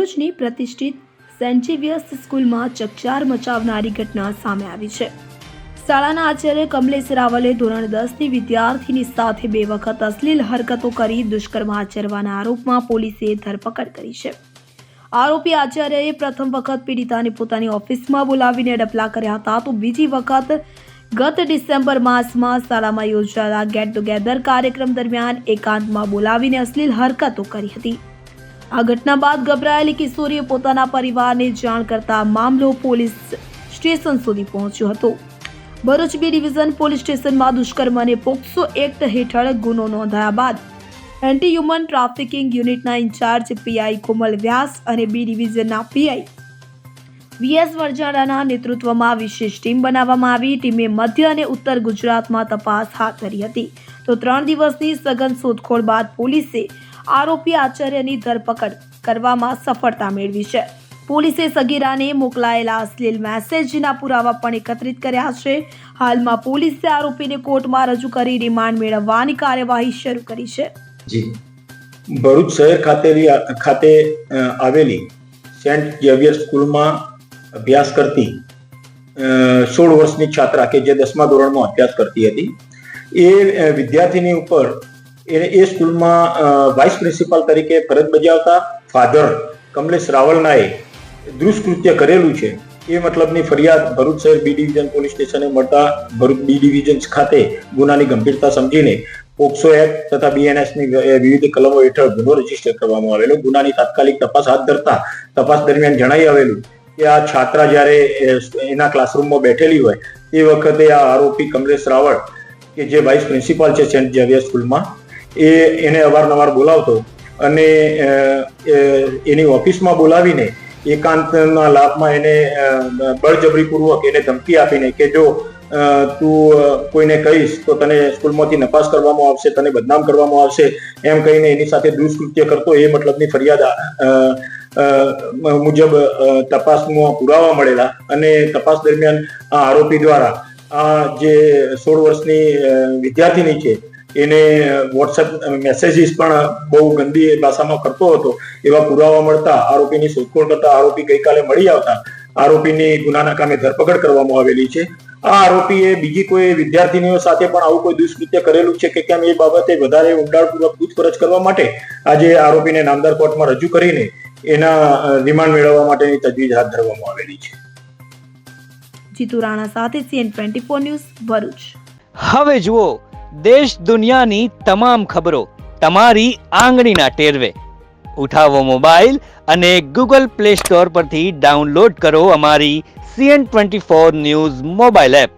ભરૂચની પ્રતિષ્ઠિત Saint Xavier's સ્કૂલમાં ચકચાર મચાવનારી ઘટના સામે આવી છે। શાળાના આચાર્ય કમલેશ રાવલે ધોરણ 10ની વિદ્યાર્થીની સાથે 2 વખત અશ્લીલ હરકતો કરી દુષ્કર્મ આચરવાના આરોપમાં પોલીસે ધરપકડ કરી છે। આરોપી આચાર્યએ પ્રથમ વખત પીડિતાને પોતાની ઓફિસમાં બોલાવીને ડપલા કર્યા હતા, તો બીજી વખત ગત ડિસેમ્બર માસમાં શાળામાં યોજાયેલા ગેટ ટુગેધર કાર્યક્રમ દરમિયાન એકાંતમાં બોલાવીને અશ્લીલ હરકતો કરી હતી। આ ઘટના બાદ ગભરાયેલી કિશોરીએ પોતાના પરિવારને જાણ કરતા મામલો પોલીસ સ્ટેશન સુધી પહોંચ્યો હતો। ભરૂચ બી ડિવિઝન પોલીસ સ્ટેશનમાં દુષ્કર્મ અને પોક્સો એક્ટ હેઠળ ગુનો નોંધાયા બાદ એન્ટી હ્યુમન ટ્રાફિકિંગ યુનિટના ઇન્ચાર્જ પીઆઈ કોમલ વ્યાસ અને બી ડિવિઝનના પીઆઈ વીએસ વરજાડાના નેતૃત્વમાં વિશેષ ટીમ બનાવવામાં આવી। ટીમે મધ્ય અને ઉત્તર ગુજરાતમાં તપાસ હાથ ધરી હતી, તો 3 દિવસની સઘન શોધખોળ બાદ પોલીસે આરોપી આચાર્યની ધરપકડ કરવામાં સફળતા મેળવી છે। પોલીસે સગીરાને મોકલાયેલા અશ્લીલ મેસેજના પુરાવા પણ એકત્રિત કર્યા છે। હાલમાં પોલીસે આરોપીને કોર્ટમાં રજૂ કરી રિમાન્ડ મેળવવાની કાર્યવાહી શરૂ કરી છે। ભરૂચ શહેર ખાતે આવેલી સેન્ટ ઝેવિયર સ્કૂલમાં અભ્યાસ કરતી 16 વર્ષની છાત્રા કે જે 10મા ધોરણમાં અભ્યાસ કરતી હતી, એ વિદ્યાર્થીની ઉપર એ સ્કૂલમાં વાઇસ પ્રિન્સિપાલ તરીકે ફરજ બજાવતા ફાધર કમલેશ રાવલનાએ દુષ્કૃત્ય કરેલું છે એ મતલબની ફરિયાદ ભરૂચ શહેર બી ડિવિઝન પોલીસ સ્ટેશને મળતા ભરૂચ બી ડિવિઝન ખાતે ગુનાની ગંભીરતા સમજીને પોક્સો એક્ટ તથા બીએનએસની વિવિધ કલમો હેઠળ ગુનો રજીસ્ટર કરવામાં આવેલો। ગુનાની તાત્કાલિક તપાસ હાથ ધરતા તપાસ દરમિયાન જણાઈ આવેલું કે આ છાત્રા જ્યારે એના ક્લાસરૂમમાં બેઠેલી હોય તે વખતે આ આરોપી કમલેશ રાવળ કે જે વાઇસ પ્રિન્સિપાલ છે સેન્ટ ઝેવિયર સ્કૂલમાં, એને અવારનવાર બોલાવતો અને એની ઓફિસમાં બોલાવીને એકાંતના લાભમાં એને બળજબરીપૂર્વક એને ધમકી આપીને કે જો તું કોઈને કહીશ તો તને સ્કૂલમાંથી નપાસ કરવામાં આવશે, તને બદનામ કરવામાં આવશે, એમ કહીને એની સાથે દુષ્કૃત્ય કરતો એ મતલબની ફરિયાદ મુજબ તપાસમાં પુરાવા મળેલા અને તપાસ દરમિયાન આ આરોપી દ્વારા આ જે 16 વર્ષની વિદ્યાર્થીની છે એને વોટ્સએપ મેસેજીસ પણ બહુ ગંદી ભાષામાં કરતો હતો, એવા પુરાવા મળતા આરોપીની શોધખોળ કરતા આરોપી ગઈકાલે મળી આવતા આરોપીની ગુનાના કામે ધરપકડ કરવામાં આવેલી છે। આ આરોપીએ બીજી કોઈ વિદ્યાર્થીનીઓ સાથે પણ આવું કોઈ દુષ્કૃત્ય કરેલું છે કે કેમ એ બાબતે વધારે ઊંડાણપૂર્વક પૂછપરછ કરવા માટે આજે આરોપીને નામદાર કોર્ટમાં રજૂ કરીને એના રિમાન્ડ મેળવવા માટેની તજવીજ હાથ ધરવામાં આવેલી છે। જીતુ રાણા સાથે CN24 ન્યૂઝ ભરૂચ। હવે જુઓ દેશ દુનિયાની તમામ ખબરો તમારી આંગળીના ટેરવે। ઉઠાવો મોબાઈલ અને Google Play Store પરથી ડાઉનલોડ કરો અમારી CN24 ન્યૂઝ મોબાઈલ એપ।